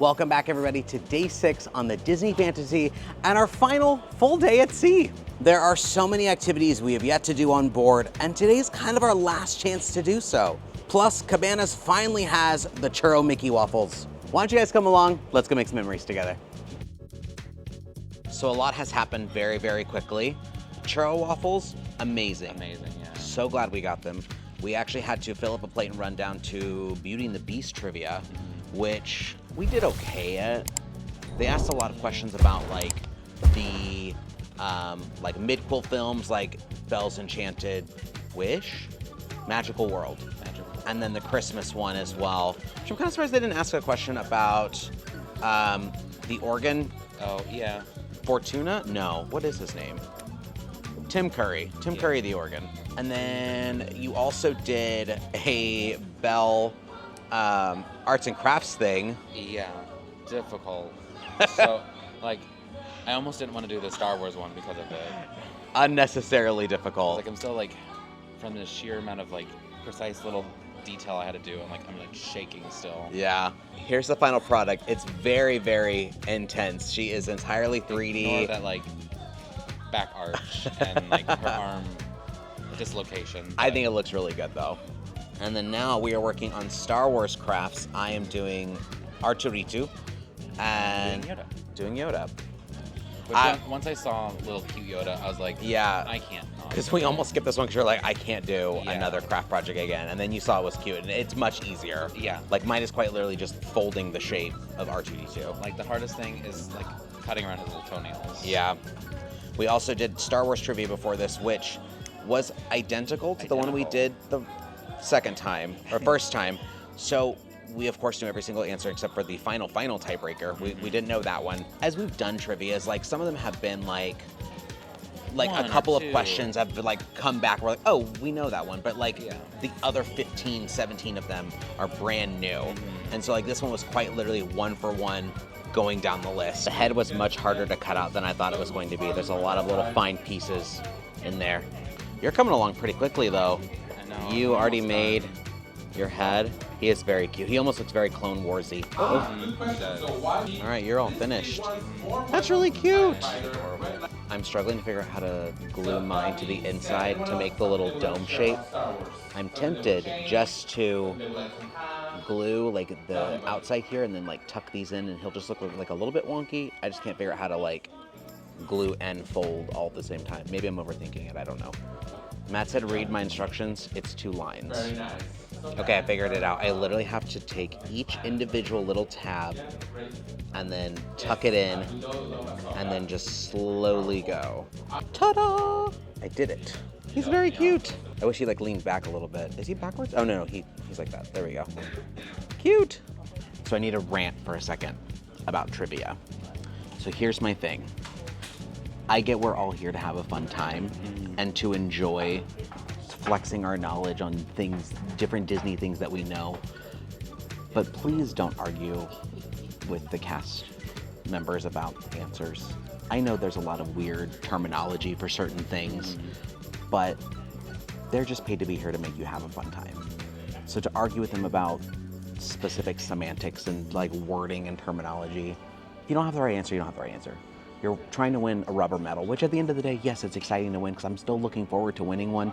Welcome back, everybody, to day 6 on the Disney Fantasy and our final full day at sea. There are so many activities we have yet to do on board, and today's kind of our last chance to do so. Plus, Cabanas finally has the Churro Mickey waffles. Why don't you guys come along? Let's go make some memories together. So a lot has happened very, very quickly. Churro waffles, amazing. Amazing, yeah. So glad we got them. We actually had to fill up a plate and run down to Beauty and the Beast trivia, which we did okay at. They asked a lot of questions about like the mid-quill films like Belle's Enchanted Wish, Magical World, and then the Christmas one as well. Which I'm kind of surprised they didn't ask a question about the organ. Oh, yeah. Fortuna? No, what is his name? Tim Curry. Tim Curry, the organ. And then you also did a Belle arts and crafts thing. Yeah, difficult. So, like, I almost didn't want to do the Star Wars one because of it. Unnecessarily difficult. Like, I'm still, like, from the sheer amount of, like, precise little detail I had to do, I'm shaking still. Yeah. Here's the final product. It's very, very intense. She is entirely 3D. Ignore that, like, back arch and, like, her arm dislocation. I think it looks really good, though. And then now we are working on Star Wars crafts. I am doing R2-D2 and doing Yoda. Once I saw little cute Yoda, I was like, yeah, I can't. Because we almost skipped this one because you're like, I can't do another craft project again. And then you saw it was cute, and it's much easier. Yeah. Like, mine is quite literally just folding the shape of R2-D2. Like, the hardest thing is, like, cutting around his little toenails. Yeah. We also did Star Wars trivia before this, which was identical to the one we did the second time, or first time. So we, of course, knew every single answer except for the final tiebreaker. We didn't know that one. As we've done trivias, like, some of them have been like a couple of questions have like come back. We're like, oh, we know that one. But like the other 15, 17 of them are brand new. And so like this one was quite literally one for one going down the list. The head was much harder to cut out than I thought it was going to be. There's a lot of little fine pieces in there. You're coming along pretty quickly though. I know. You already made your head. He is very cute. He almost looks very Clone Warsy. All right, you're all finished. That's really cute. I'm struggling to figure out how to glue mine to the inside to make the little dome shape. I'm tempted just to glue like the outside here and then like tuck these in, and he'll just look like a little bit wonky. I just can't figure out how to like glue and fold all at the same time. Maybe I'm overthinking it, I don't know. Matt said read my instructions, it's 2 lines. Very nice. Okay, I figured it out. I literally have to take each individual little tab and then tuck it in and then just slowly go. Ta-da! I did it. He's very cute. I wish he like leaned back a little bit. Is he backwards? Oh no, he's like that. There we go. Cute. So I need to rant for a second about trivia. So here's my thing. I get we're all here to have a fun time and to enjoy flexing our knowledge on things, different Disney things that we know. But please don't argue with the cast members about answers. I know there's a lot of weird terminology for certain things, but they're just paid to be here to make you have a fun time. So to argue with them about specific semantics and like wording and terminology, you don't have the right answer, you don't have the right answer. You're trying to win a rubber medal, which at the end of the day, yes, it's exciting to win because I'm still looking forward to winning one,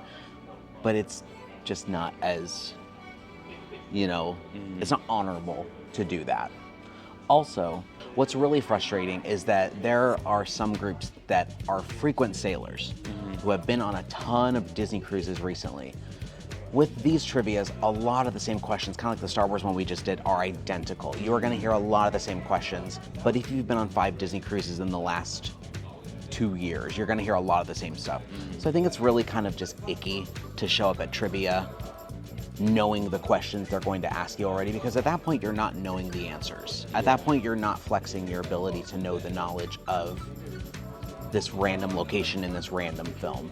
but it's just not as, you know, it's not honorable to do that. Also, what's really frustrating is that there are some groups that are frequent sailors who have been on a ton of Disney cruises recently. With these trivias, a lot of the same questions, kind of like the Star Wars one we just did, are identical. You are going to hear a lot of the same questions, but if you've been on 5 Disney cruises in the last 2 years, you're going to hear a lot of the same stuff. So I think it's really kind of just icky to show up at trivia knowing the questions they're going to ask you already, because at that point you're not knowing the answers. At that point you're not flexing your ability to know the knowledge of this random location in this random film.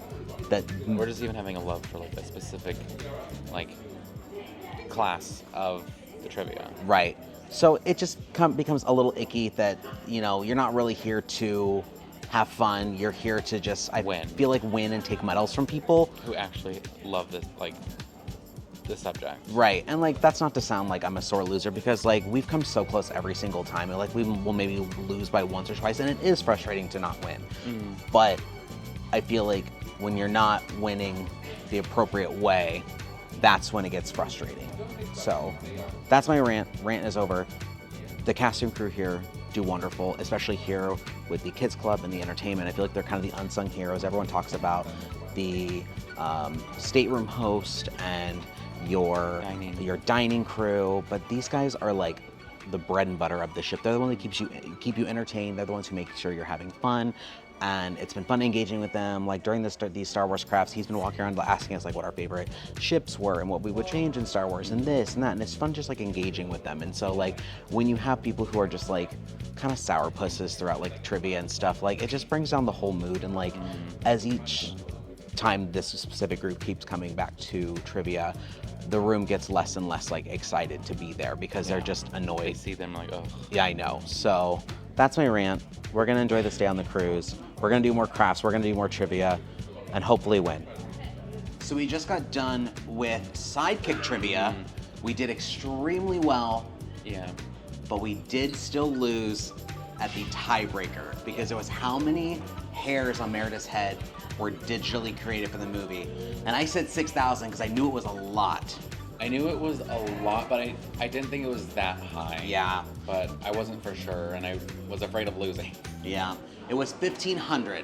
That we're just even having a love for like a specific like class of the trivia. Right. So it just becomes a little icky that, you know, you're not really here to have fun. You're here to just win. feel like win and take medals from people who actually love this, like the subject. Right, and like that's not to sound like I'm a sore loser, because like we've come so close every single time, and like we will maybe lose by once or twice, and it is frustrating to not win. But I feel like when you're not winning the appropriate way, that's when it gets frustrating. So that's my rant. Rant is over. The cast and crew here do wonderful, especially here with the kids club and the entertainment. I feel like they're kind of the unsung heroes. Everyone talks about the stateroom host and your dining crew, but these guys are like the bread and butter of the ship. They're the one that keep you entertained. They're the ones who make sure you're having fun. And it's been fun engaging with them. Like during these Star Wars crafts, he's been walking around asking us like what our favorite ships were and what we would change in Star Wars and this and that. And it's fun just like engaging with them. And so like when you have people who are just like kind of sourpusses throughout like trivia and stuff, like it just brings down the whole mood. And like as each time this specific group keeps coming back to trivia, the room gets less and less like excited to be there because they're just annoyed. They see them like, oh. Yeah, I know. So that's my rant. We're gonna enjoy this day on the cruise. We're gonna do more crafts, we're gonna do more trivia, and hopefully win. So we just got done with sidekick trivia. We did extremely well. Yeah. But we did still lose at the tiebreaker because it was how many hairs on Meredith's head were digitally created for the movie. And I said 6,000 because I knew it was a lot. I knew it was a lot, but I didn't think it was that high. Yeah. But I wasn't for sure, and I was afraid of losing. Yeah. It was 1,500.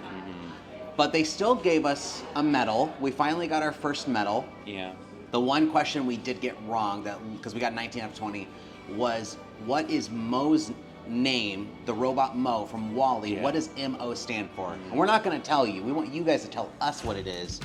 But they still gave us a medal. We finally got our first medal. Yeah. The one question we did get wrong, because we got 19 out of 20, was what is Mo's name, the robot Mo from WALL-E, what does MO stand for? And we're not going to tell you. We want you guys to tell us what it is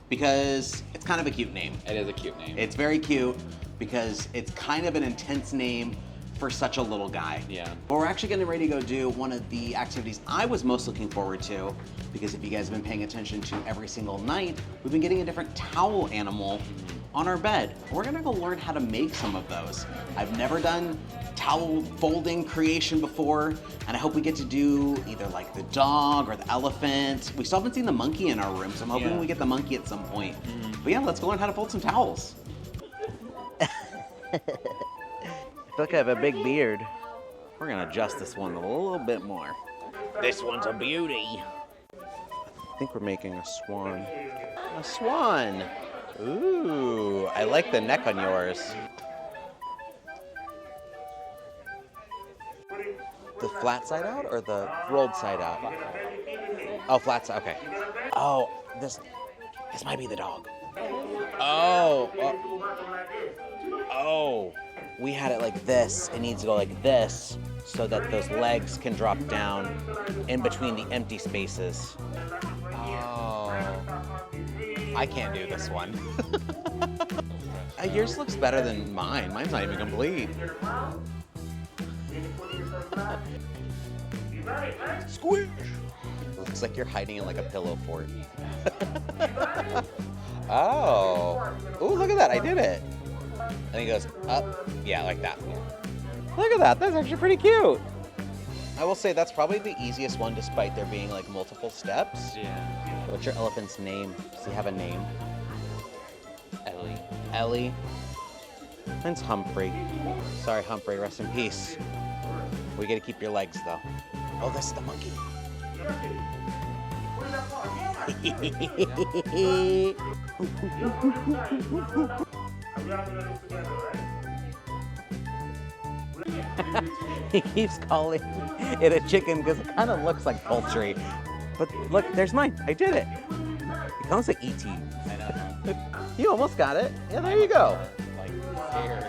because it's kind of a cute name. It is a cute name. It's very cute because it's kind of an intense name for such a little guy. Yeah. But we're actually getting ready to go do one of the activities I was most looking forward to, because if you guys have been paying attention to every single night, we've been getting a different towel animal on our bed. We're gonna go learn how to make some of those. I've never done towel folding creation before, and I hope we get to do either like the dog or the elephant. We still haven't seen the monkey in our room, so I'm hoping we get the monkey at some point. But yeah, let's go learn how to fold some towels. I feel like I have a big beard. We're gonna adjust this one a little bit more. This one's a beauty. I think we're making a swan. A swan! Ooh, I like the neck on yours. The flat side out or the rolled side out? Oh, flat side, okay. Oh, this might be the dog. Oh, we had it like this. It needs to go like this so that those legs can drop down in between the empty spaces. Oh, I can't do this one. Yours looks better than mine. Mine's not even complete. Squish! Looks like you're hiding in like a pillow fort. Oh. Ooh, look at that. I did it. And he goes up. Yeah, like that. Look at that. That's actually pretty cute. I will say that's probably the easiest one despite there being like multiple steps. Yeah. What's your elephant's name? Does he have a name? Ellie. Ellie. Mine's Humphrey. Sorry, Humphrey. Rest in peace. We gotta keep your legs though. Oh, this is the monkey. He keeps calling it a chicken because it kind of looks like poultry. But look, there's mine. I did it. It comes like E.T. I know. You almost got it. Yeah, there you go. Like, scared.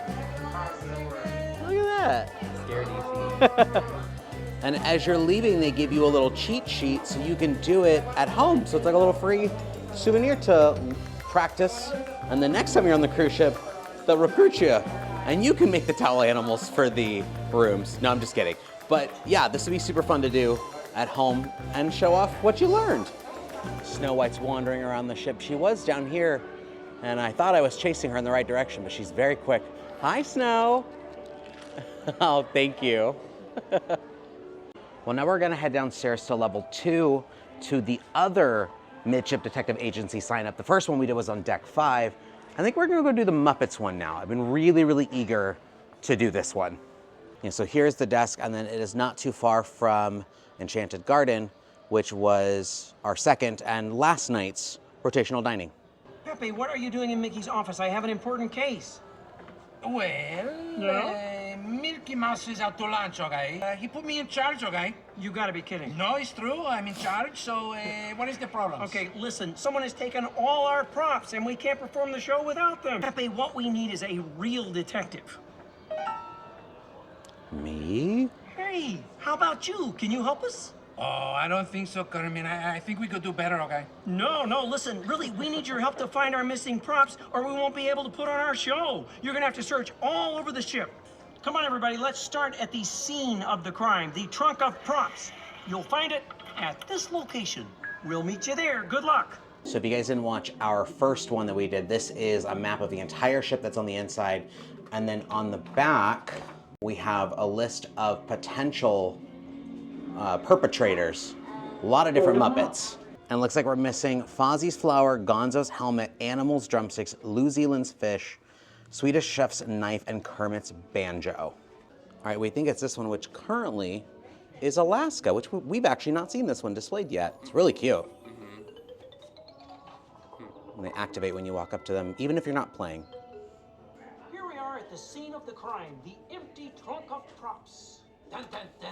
Look at that. Scared E.T. And as you're leaving, they give you a little cheat sheet so you can do it at home. So it's like a little free souvenir to practice. And the next time you're on the cruise ship, they'll recruit you. And you can make the towel animals for the rooms. No, I'm just kidding. But yeah, this would be super fun to do at home and show off what you learned. Snow White's wandering around the ship. She was down here, and I thought I was chasing her in the right direction, but she's very quick. Hi, Snow. Oh, thank you. Well, now we're gonna head downstairs to level 2 to the other Midship Detective Agency sign up. The first one we did was on deck 5. I think we're gonna go do the Muppets one now. I've been really, really eager to do this one. So here's the desk, and then it is not too far from Enchanted Garden, which was our second and last night's rotational dining. Pepe, what are you doing in Mickey's office? I have an important case. Well, Mickey Mouse is out to lunch, okay? He put me in charge, okay? You gotta be kidding. No, it's true. I'm in charge, so what is the problem? Okay, listen, someone has taken all our props and we can't perform the show without them. Pepe, what we need is a real detective. Me? Hey, how about you? Can you help us? Oh, I don't think so, Carmen. I think we could do better, okay? No, listen, really, we need your help to find our missing props or we won't be able to put on our show. You're gonna have to search all over the ship. Come on, everybody, let's start at the scene of the crime, the trunk of props. You'll find it at this location. We'll meet you there. Good luck. So if you guys didn't watch our first one that we did, this is a map of the entire ship that's on the inside. And then on the back, we have a list of potential perpetrators. A lot of different Muppets. And it looks like we're missing Fozzie's flower, Gonzo's helmet, Animal's drumsticks, New Zealand's fish, Swedish chef's knife, and Kermit's banjo. All right, we think it's this one, which currently is Alaska, which we've actually not seen this one displayed yet. It's really cute. And they activate when you walk up to them, even if you're not playing. Here we are at the scene of the crime, the empty trunk of props. Dun, dun, dun.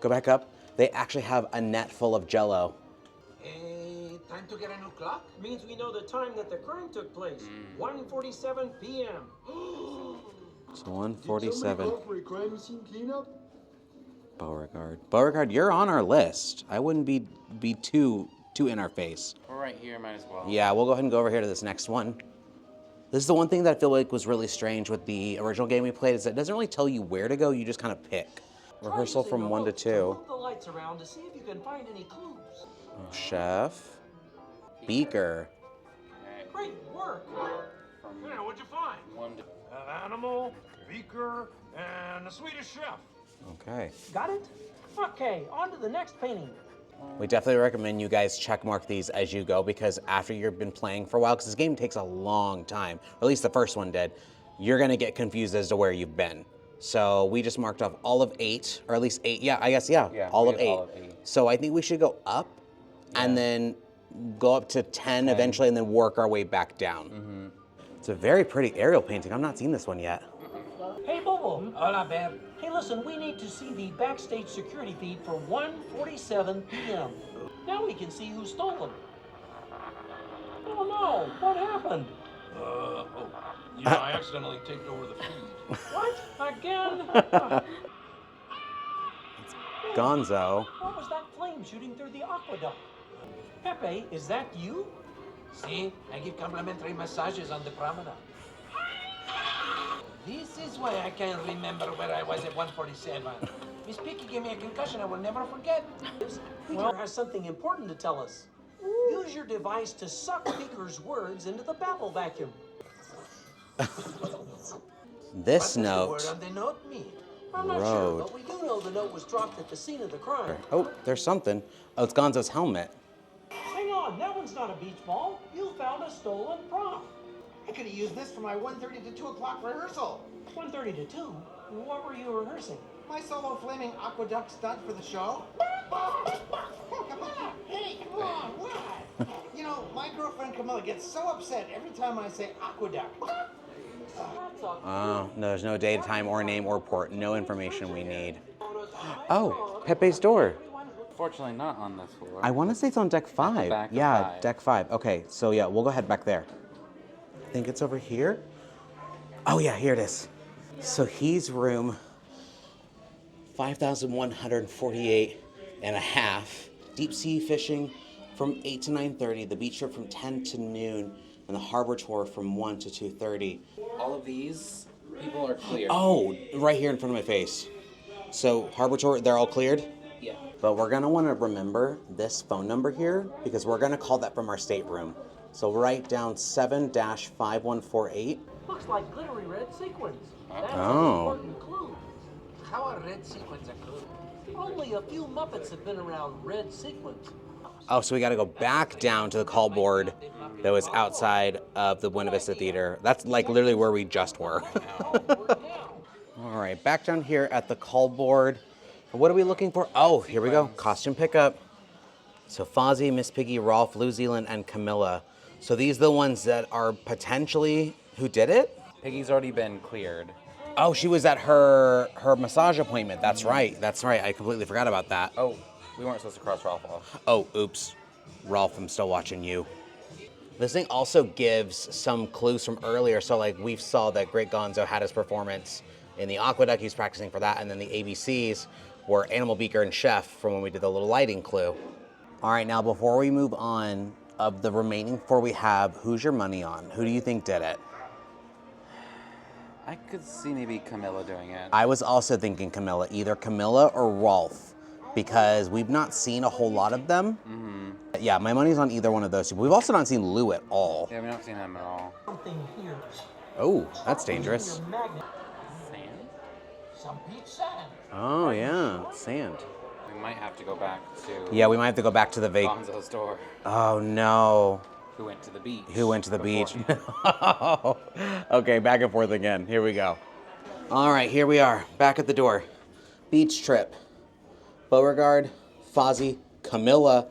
Go back up. They actually have a net full of Jell-O. Hey, time to get a new clock? Means we know the time that the crime took place. 1:47 p.m. So 147. Go for a crime scene cleanup? Beauregard. Beauregard, you're on our list. I wouldn't be too in our face. We're right here, might as well. Yeah, we'll go ahead and go over here to this next one. This is the one thing that I feel like was really strange with the original game we played, is that it doesn't really tell you where to go, you just kind of pick. Rehearsal from 1 to 2. Move the lights around to see if you can find any clues. Chef. Beaker. Great work. Yeah, what'd you find? 1 to... An animal, beaker, and a Swedish chef. Okay. Got it? Okay, on to the next painting. We definitely recommend you guys check mark these as you go, because after you've been playing for a while, because this game takes a long time, or at least the first one did, you're gonna get confused as to where you've been. So we just marked off all of 8, or at least 8, yeah, I guess, yeah, all of 8. So I think we should go up and then go up to 10 eventually and then work our way back down. It's a very pretty aerial painting. I've not seen this one yet. Hey, Bobo. Hola, Bear. Hey, listen, we need to see the backstage security feed for 1:47 p.m. Now we can see who stole them. Oh no, what happened? I accidentally taped over the feed. What? Again? Gonzo. What was that flame shooting through the aqueduct? Pepe, is that you? See, I give complimentary massages on the promenade. This is why I can't remember where I was at 1:47. Miss Picky gave me a concussion I will never forget. Peter has something important to tell us. Use your device to suck Beaker's words into the babble vacuum. This What note. does the word on the note mean? I'm not Road. sure, but we do know the note was dropped at the scene of the crime. Oh, there's something. Oh, it's Gonzo's helmet. Hang on, that one's not a beach ball. You found a stolen prop. I could have used this for my 1:30 to 2 o'clock rehearsal. 1:30 to 2? What were you rehearsing? My solo flaming aqueduct stunt for the show. Hey, come on, what? You know, my girlfriend Camilla gets so upset every time I say aqueduct. That's a Oh, no, there's no date, time, or name, or port. No information we need. Oh, Pepe's door. Fortunately, not on this floor. I want to say it's on deck 5. back of Yeah, 5. deck 5. Okay, so yeah, we'll go ahead back there. I think it's over here. Oh yeah, here it is. So he's room 5,148 and a half. Deep sea fishing from 8 to 9:30. The beach trip from 10 to noon. And the harbor tour from 1 to 2:30. All of these people are clear. Oh, right here in front of my face. So harbor tour, they're all cleared? Yeah. But we're gonna wanna remember this phone number here because we're gonna call that from our stateroom. So write down 7-5148. looks like glittery red sequins. That's Oh. an important clue. How are red sequins a clue? Only a few Muppets have been around red sequins. Oh, so we got to go back down to the call board that was outside of the Buena Vista Theater. That's like literally where we just were. All right, back down here at the call board. What are we looking for? Oh, here we go. Costume pickup. So Fozzie, Miss Piggy, Rolf, New Zealand, and Camilla. So these are the ones that are potentially who did it? Piggy's already been cleared. Oh, she was at her massage appointment. That's right. That's right. I completely forgot about that. Oh, we weren't supposed to cross Ralph off. Oh, oops. Rolf, I'm still watching you. This thing also gives some clues from earlier. So like we saw that Great Gonzo had his performance in the Aqueduct. He's practicing for that. And then the ABCs were Animal Beaker and Chef from when we did the little lighting clue. All right, now before we move on, of the remaining 4 we have, who's your money on? Who do you think did it? I could see maybe Camilla doing it. I was also thinking Camilla, either Camilla or Rolf, because we've not seen a whole lot of them. Mm-hmm. Yeah, my money's on either one of those two. We've also not seen Lou at all. Yeah, we've not seen him at all. Something here. Oh, that's dangerous. Sand? Some beach sand. Oh yeah, sand. We might have to go back to Yeah, we might have to go back to the Gonzo's store. Oh no. Who went to the beach? Who went to the beach? before. Okay, back and forth again. Here we go. All right, here we are, back at the door. Beach trip. Beauregard, Fozzie, Camilla,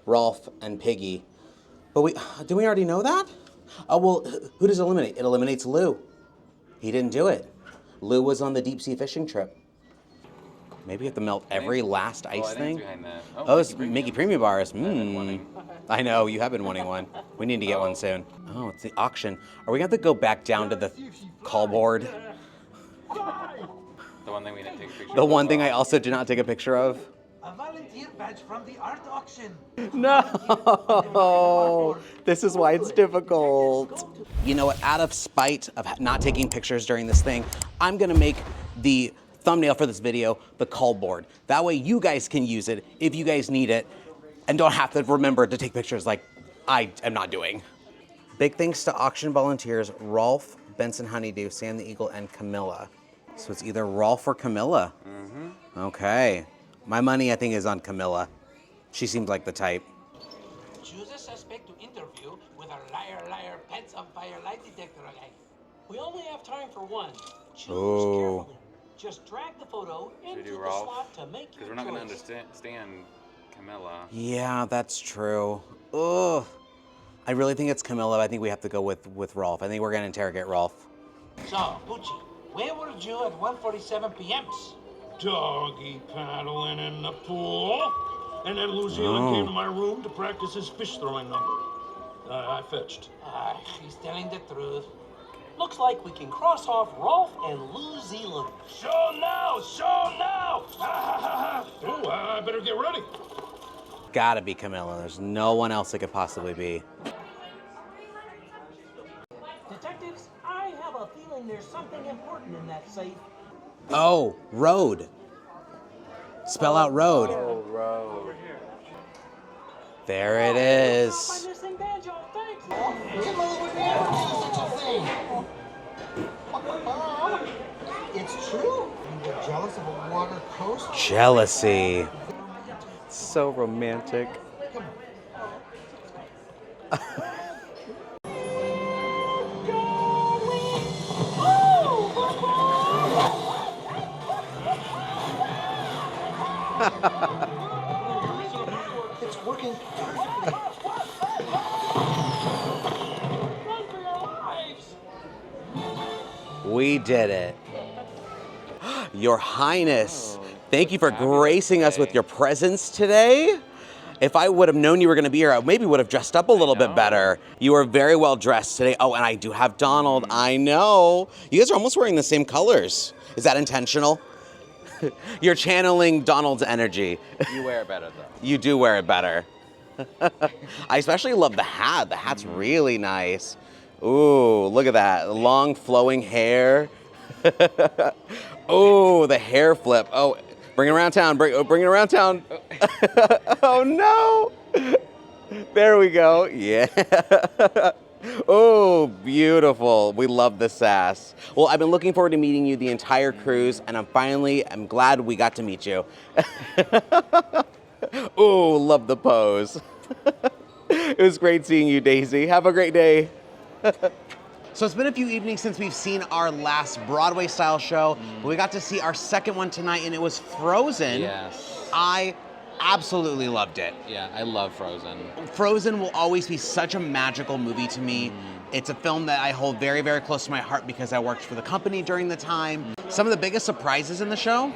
Rolf, and Piggy. But did we already know that? Oh, well, who does it eliminate? It eliminates Lou. He didn't do it. Lou was on the deep sea fishing trip. Maybe we have to melt every last ice thing? Behind that. Oh, it's Mickey Premium Bars. I know, you have been wanting one. We need to get one soon. Oh, it's the auction. Are we going to have to go back down to the call board? The one thing we didn't take a picture of. The one thing I also did not take a picture of? A volunteer badge from the art auction. No! This is why it's difficult. You know what? Out of spite of not taking pictures during this thing, I'm going to make the thumbnail for this video the call board. That way you guys can use it if you guys need it and don't have to remember to take pictures like I am not doing. Big thanks to auction volunteers Rolf, Benson Honeydew, Sam the Eagle, and Camilla. So it's either Rolf or Camilla. Mm-hmm. Okay. My money, I think, is on Camilla. She seems like the type. Choose a suspect to interview with a liar, pants on fire lie detector guy. We only have time for one. Choose Ooh. carefully. Just drag the photo Should we into do the Rolf? slot to make Because your we're not going to choice. understand Camilla. Yeah, that's true. Ugh. I really think it's Camilla. I think we have to go with Rolf. I think we're going to interrogate Rolf. So, Pucci, where were you at 1:47 p.m.? Doggy paddling in the pool. And then New Zealand came to my room to practice his fish throwing number. I fetched. He's telling the truth. Looks like we can cross off Rolf and New Zealand. Show now! Show now! Oh, I better get ready. Gotta be Camilla. There's no one else it could possibly be. Detectives, I have a feeling there's something important in that safe. Oh, road. Spell out road. Oh, road. There it My is. missing banjo, thanks. Come over here, do such a thing. It's true. You get jealous of a water coast? Jealousy. So romantic. It's working perfectly. Run for your lives. We did it. Your Highness, thank you for gracing us with your presence today. If I would have known you were going to be here, I maybe would have dressed up a little bit better. You are very well dressed today. Oh, and I do have Donald. I know. You guys are almost wearing the same colors. Is that intentional? You're channeling Donald's energy. You wear it better, though. You do wear it better. I especially love the hat. The hat's really nice. Ooh, look at that. Long flowing hair. Oh, the hair flip. Oh, bring it around town. Bring it around town. Oh, no. There we go. Yeah. Oh, beautiful. We love the sass. Well, I've been looking forward to meeting you the entire cruise, and I'm glad we got to meet you. Oh, love the pose. It was great seeing you, Daisy. Have a great day. So it's been a few evenings since we've seen our last Broadway-style show. But we got to see our second one tonight, and it was Frozen. Yes. I absolutely loved it. Yeah, I love Frozen. Frozen will always be such a magical movie to me. It's a film that I hold very, very close to my heart because I worked for the company during the time. Some of the biggest surprises in the show,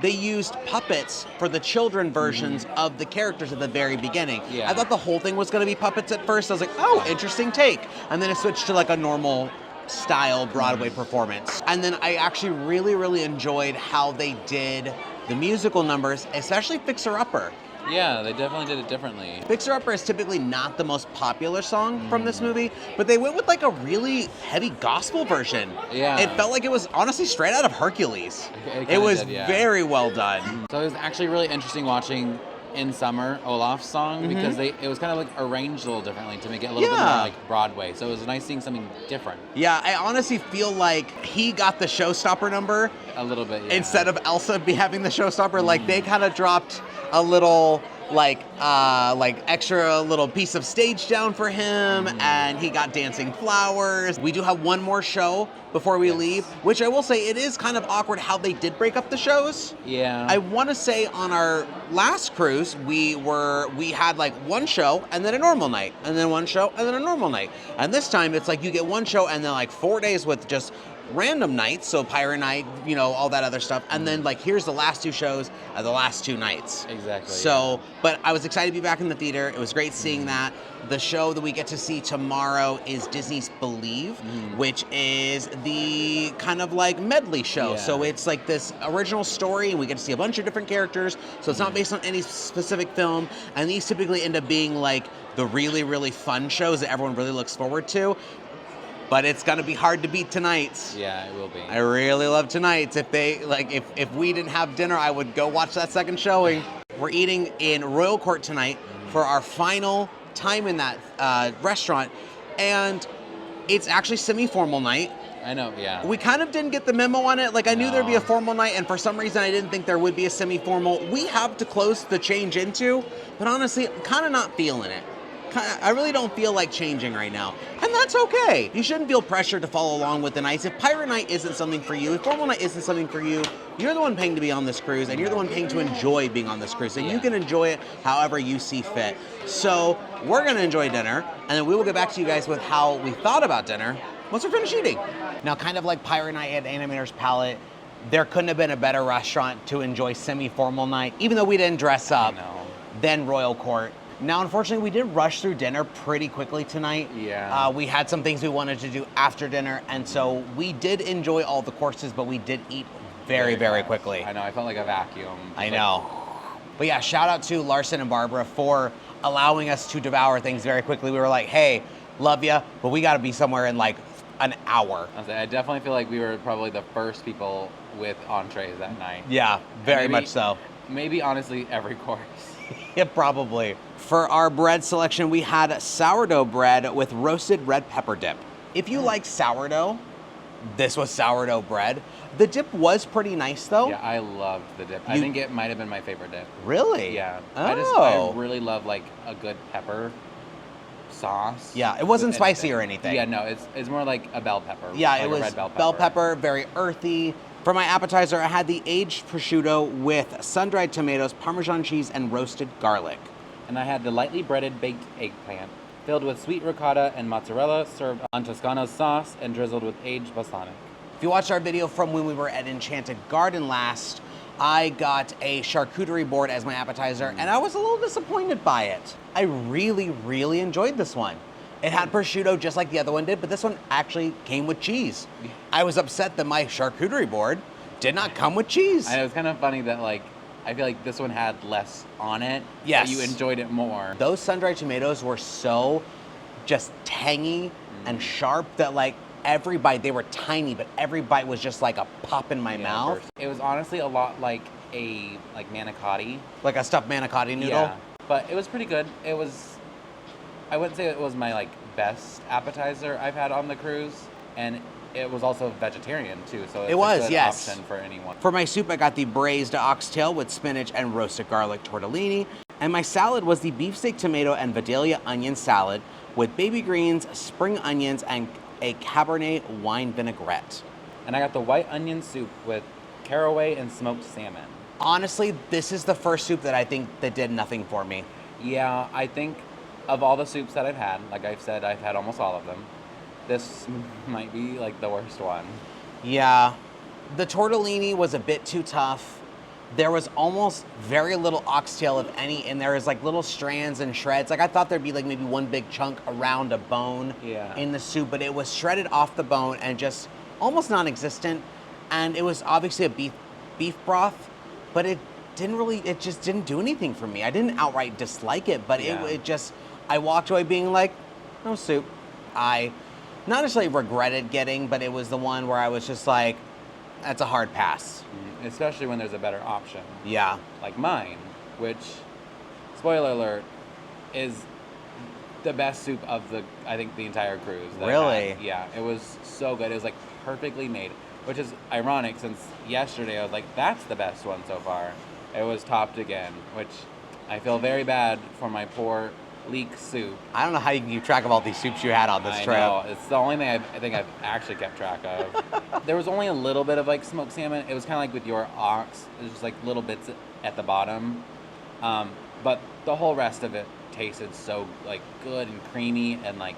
they used puppets for the children versions of the characters at the very beginning. Yeah. I thought the whole thing was going to be puppets at first. I was like, oh, interesting take. And then it switched to like a normal style Broadway performance. And then I actually really, really enjoyed how they did the musical numbers, especially Fixer Upper. Yeah, they definitely did it differently. Fixer Upper is typically not the most popular song from this movie, but they went with like a really heavy gospel version. Yeah. It felt like it was honestly straight out of Hercules. It It was did, yeah. very well done. So it was actually really interesting watching In Summer, Olaf's song, because it was kind of like arranged a little differently to make it a little bit more Yeah. like Broadway. So it was nice seeing something different. Yeah, I honestly feel like he got the showstopper number A little bit, yeah. instead of Elsa having the showstopper. Like they kind of dropped a little like extra little piece of stage down for him, and he got dancing flowers. We do have one more show before we leave, which I will say it is kind of awkward how they did break up the shows. Yeah. I want to say on our last cruise we had like one show and then a normal night, and then one show and then a normal night, and this time it's like you get one show and then like 4 days with just random nights, so Pirate Night, you know, all that other stuff, and then like here's the last two shows of the last 2 nights. Exactly. So, but I was excited to be back in the theater. It was great seeing that. The show that we get to see tomorrow is Disney's Believe, which is the kind of like medley show. Yeah. So it's like this original story, and we get to see a bunch of different characters. So it's not based on any specific film, and these typically end up being like the really, really fun shows that everyone really looks forward to. But it's gonna be hard to beat tonight's. Yeah, it will be. I really love tonight's. If they like, if we didn't have dinner, I would go watch that second showing. We're eating in Royal Court tonight for our final time in that restaurant, and it's actually semi-formal night. I know, yeah. We kind of didn't get the memo on it. Like I knew there'd be a No. formal night, and for some reason I didn't think there would be a semi-formal. We have to close the change into, but honestly, I'm kind of not feeling it. I really don't feel like changing right now. And that's okay. You shouldn't feel pressure to follow along with the nights. If Pirate Night isn't something for you, if Formal Night isn't something for you, you're the one paying to be on this cruise, and you're the one paying to enjoy being on this cruise. And you can enjoy it however you see fit. So we're going to enjoy dinner, and then we will get back to you guys with how we thought about dinner once we're finished eating. Now, kind of like Pirate Night at Animator's Palette, there couldn't have been a better restaurant to enjoy semi-formal night, even though we didn't dress up, than Royal Court. Now, unfortunately, we did rush through dinner pretty quickly tonight. Yeah. We had some things we wanted to do after dinner, and so we did enjoy all the courses, but we did eat very, very fast. quickly. I know, I felt like a vacuum. I know. But yeah, shout out to Larson and Barbara for allowing us to devour things very quickly. We were like, hey, love ya, but we gotta be somewhere in like an hour. I definitely feel like we were probably the first people with entrees that night. Yeah, very Maybe- much so. Maybe honestly every course. Yeah, probably. For our bread selection, we had sourdough bread with roasted red pepper dip. If you like sourdough, this was sourdough bread. The dip was pretty nice though. Yeah, I loved the dip. I think it might have been my favorite dip. Really? Yeah. Oh. I really love like a good pepper sauce. Yeah, it wasn't with spicy anything. or anything. Yeah, no, it's more like a bell pepper. Yeah, like it a was red bell pepper, very earthy. For my appetizer, I had the aged prosciutto with sun-dried tomatoes, Parmesan cheese, and roasted garlic. And I had the lightly breaded baked eggplant, filled with sweet ricotta and mozzarella, served on Toscano sauce and drizzled with aged balsamic. If you watched our video from when we were at Enchanted Garden last, I got a charcuterie board as my appetizer, and I was a little disappointed by it. I really, really enjoyed this one. It had prosciutto just like the other one did, but this one actually came with cheese. I was upset that my charcuterie board did not come with cheese. And it was kind of funny that like, I feel like this one had less on it. Yes. But you enjoyed it more. Those sun-dried tomatoes were so just tangy and sharp that like every bite, they were tiny, but every bite was just like a pop in my mouth. It was honestly a lot like a manicotti. Like a stuffed manicotti noodle. Yeah. But it was pretty good. It was, I wouldn't say it was my like best appetizer I've had on the cruise. And it was also vegetarian too, so it's It was, a good yes. option for anyone. For my soup, I got the braised oxtail with spinach and roasted garlic tortellini. And my salad was the beefsteak tomato and Vidalia onion salad with baby greens, spring onions, and a Cabernet wine vinaigrette. And I got the white onion soup with caraway and smoked salmon. Honestly, this is the first soup that I think that did nothing for me. Yeah, I think of all the soups that I've had, like I've said, I've had almost all of them. This might be like the worst one. Yeah, the tortellini was a bit too tough. There was almost very little oxtail, if any, and there was like little strands and shreds. Like I thought there'd be like maybe one big chunk around a bone in the soup, but it was shredded off the bone and just almost non-existent. And it was obviously a beef broth, but it just didn't do anything for me. I didn't outright dislike it, but I walked away being like, no soup. I not necessarily regretted getting, but it was the one where I was just like, that's a hard pass. Especially when there's a better option. Yeah. Like mine, which, spoiler alert, is the best soup of I think the entire cruise. Really? Yeah, it was so good. It was like perfectly made, which is ironic since yesterday I was like, that's the best one so far. It was topped again, which I feel very bad for my poor leek soup. I don't know how you can keep track of all these soups you had on this trip. I know. It's the only thing I think I've actually kept track of. There was only a little bit of like smoked salmon. It was kind of like with your ox. It was just like little bits at the bottom. But the whole rest of it tasted so like good and creamy, and like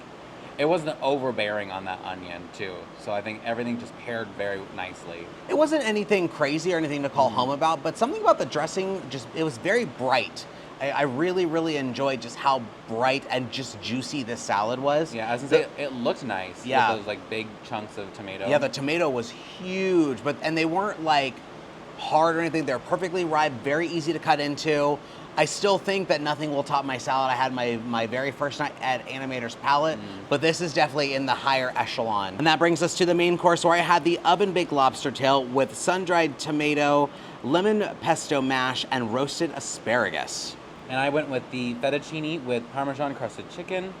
it wasn't overbearing on that onion too. So I think everything just paired very nicely. It wasn't anything crazy or anything to call home about, but something about the dressing, it was very bright. I really, really enjoyed just how bright and just juicy this salad was. Yeah, I was gonna say, it looked nice. Yeah. With those like big chunks of tomato. Yeah, the tomato was huge, and they weren't like hard or anything. They're perfectly ripe, very easy to cut into. I still think that nothing will top my salad. I had my very first night at Animator's Palate, but this is definitely in the higher echelon. And that brings us to the main course, where I had the oven-baked lobster tail with sun-dried tomato, lemon pesto mash, and roasted asparagus. And I went with the fettuccine with Parmesan crusted chicken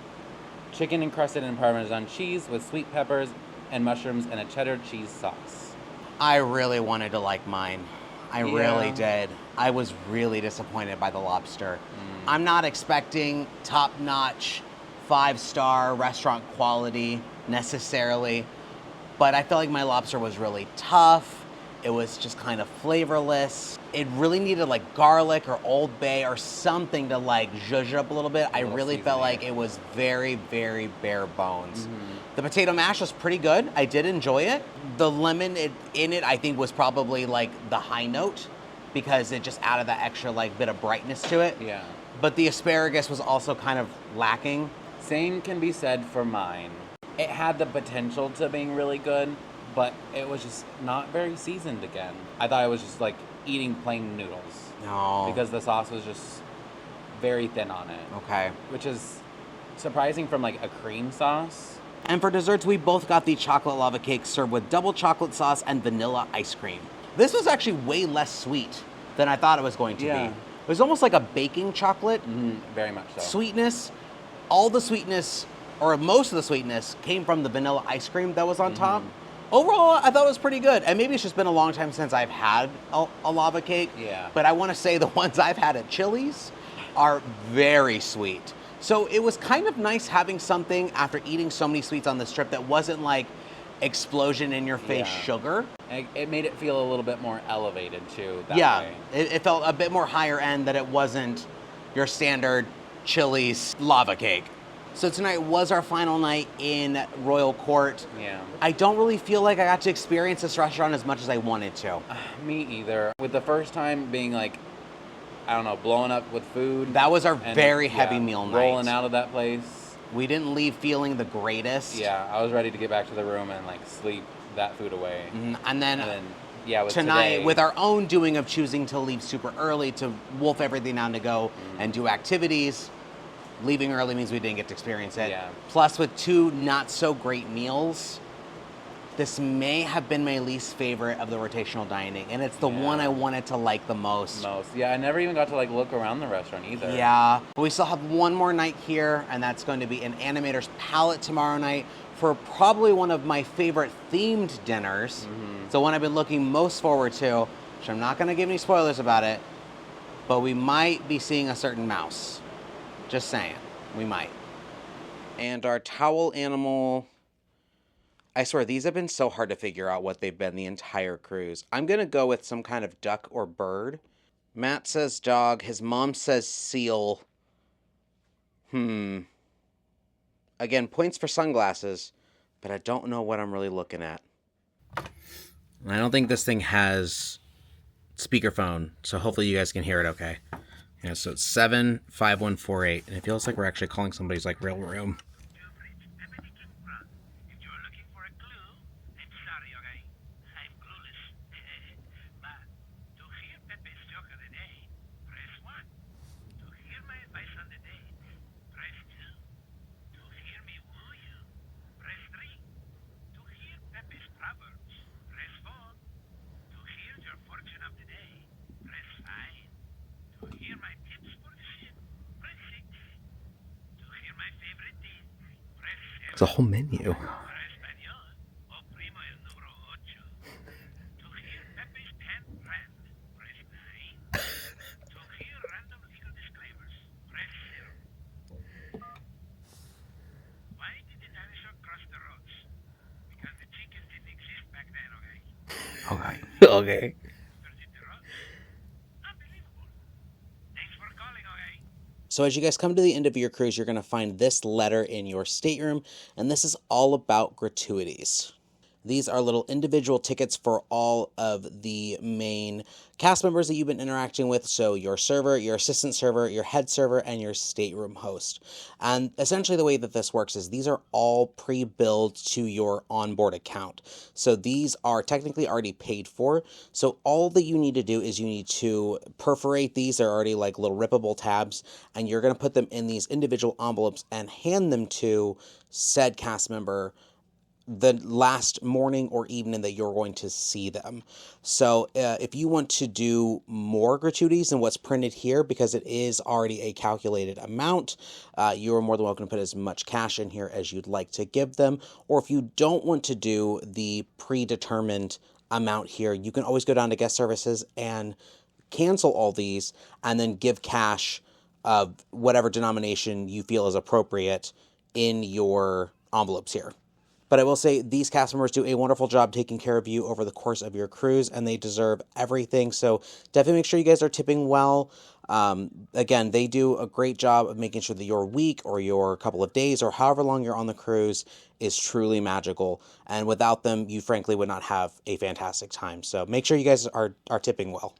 encrusted in Parmesan cheese with sweet peppers and mushrooms and a cheddar cheese sauce. I really wanted to like mine. I really did. I was really disappointed by the lobster. I'm not expecting top-notch, 5-star restaurant quality necessarily, but I felt like my lobster was really tough. It was just kind of flavorless. It really needed like garlic or Old Bay or something to like zhuzh it up a little bit. I really felt like it was very, very bare bones. The potato mash was pretty good. I did enjoy it. The lemon in it, I think, was probably like the high note because it just added that extra like bit of brightness to it. Yeah. But the asparagus was also kind of lacking. Same can be said for mine. It had the potential to being really good, but it was just not very seasoned again. I thought it was just like eating plain noodles. No. Because the sauce was just very thin on it. Okay. Which is surprising from like a cream sauce. And for desserts, we both got the chocolate lava cake served with double chocolate sauce and vanilla ice cream. This was actually way less sweet than I thought it was going to be. It was almost like a baking chocolate. Very much so. Sweetness. All the sweetness, or most of the sweetness, came from the vanilla ice cream that was on top. Overall, I thought it was pretty good. And maybe it's just been a long time since I've had a lava cake. Yeah. But I want to say the ones I've had at Chili's are very sweet. So it was kind of nice having something after eating so many sweets on this trip that wasn't like explosion in your face sugar. It made it feel a little bit more elevated too. That way. It felt a bit more higher end, that it wasn't your standard Chili's lava cake. So tonight was our final night in Royal Court. Yeah. I don't really feel like I got to experience this restaurant as much as I wanted to. Me either. With the first time being like, I don't know, blowing up with food. That was our very heavy meal night. Rolling out of that place. We didn't leave feeling the greatest. Yeah, I was ready to get back to the room and like sleep that food away. And then with tonight, today, with our own doing of choosing to leave super early to wolf everything down to go and do activities, leaving early means we didn't get to experience it. Yeah. Plus, with 2 not so great meals, this may have been my least favorite of the rotational dining, and it's the one I wanted to like the most. Yeah, I never even got to like look around the restaurant either. Yeah, but we still have one more night here, and that's going to be an Animator's Palate tomorrow night for probably one of my favorite themed dinners. The one I've been looking most forward to, which I'm not going to give any spoilers about it, but we might be seeing a certain mouse. Just saying, we might. And our towel animal, I swear, these have been so hard to figure out what they've been the entire cruise. I'm going to go with some kind of duck or bird. Matt says dog. His mom says seal. Again, points for sunglasses, but I don't know what I'm really looking at. I don't think this thing has speakerphone, so hopefully you guys can hear it okay. Yeah, so it's 75148, and it feels like we're actually calling somebody's like real room. It's a whole menu. Okay. Okay. So as you guys come to the end of your cruise, you're going to find this letter in your stateroom, and this is all about gratuities. These are little individual tickets for all of the main cast members that you've been interacting with. So your server, your assistant server, your head server, and your stateroom host. And essentially the way that this works is these are all pre-billed to your onboard account. So these are technically already paid for. So all that you need to do is you need to perforate these. They're already like little rippable tabs, and you're going to put them in these individual envelopes and hand them to said cast member the last morning or evening that you're going to see them. So if you want to do more gratuities than what's printed here, because it is already a calculated amount, you are more than welcome to put as much cash in here as you'd like to give them. Or if you don't want to do the predetermined amount here, you can always go down to guest services and cancel all these and then give cash of whatever denomination you feel is appropriate in your envelopes here. But I will say these cast members do a wonderful job taking care of you over the course of your cruise, and they deserve everything. So definitely make sure you guys are tipping well. Again, they do a great job of making sure that your week or your couple of days or however long you're on the cruise is truly magical. And without them, you frankly would not have a fantastic time. So make sure you guys are tipping well.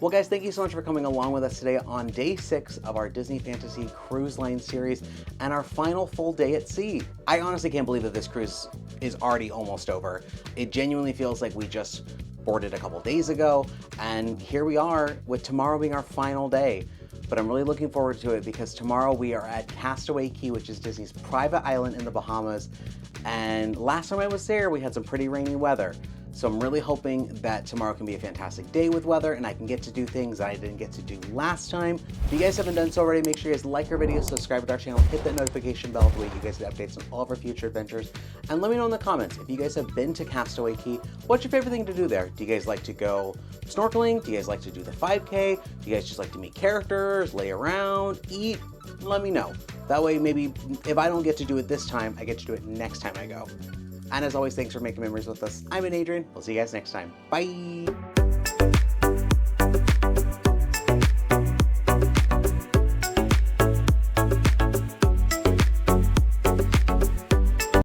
Well, guys, thank you so much for coming along with us today on day 6 of our Disney Fantasy Cruise Line series and our final full day at sea. I honestly can't believe that this cruise is already almost over. It genuinely feels like we just boarded a couple days ago, and here we are with tomorrow being our final day. But I'm really looking forward to it because tomorrow we are at Castaway Cay, which is Disney's private island in the Bahamas. And last time I was there, we had some pretty rainy weather. So I'm really hoping that tomorrow can be a fantastic day with weather and I can get to do things that I didn't get to do last time. If you guys haven't done so already, make sure you guys like our videos, subscribe to our channel, hit that notification bell the way you guys get updates on all of our future adventures. And let me know in the comments, if you guys have been to Castaway Cay, what's your favorite thing to do there? Do you guys like to go snorkeling? Do you guys like to do the 5K? Do you guys just like to meet characters, lay around, eat? Let me know. That way maybe if I don't get to do it this time, I get to do it next time I go. And as always, thanks for making memories with us. I'm Adrian. We'll see you guys next time. Bye.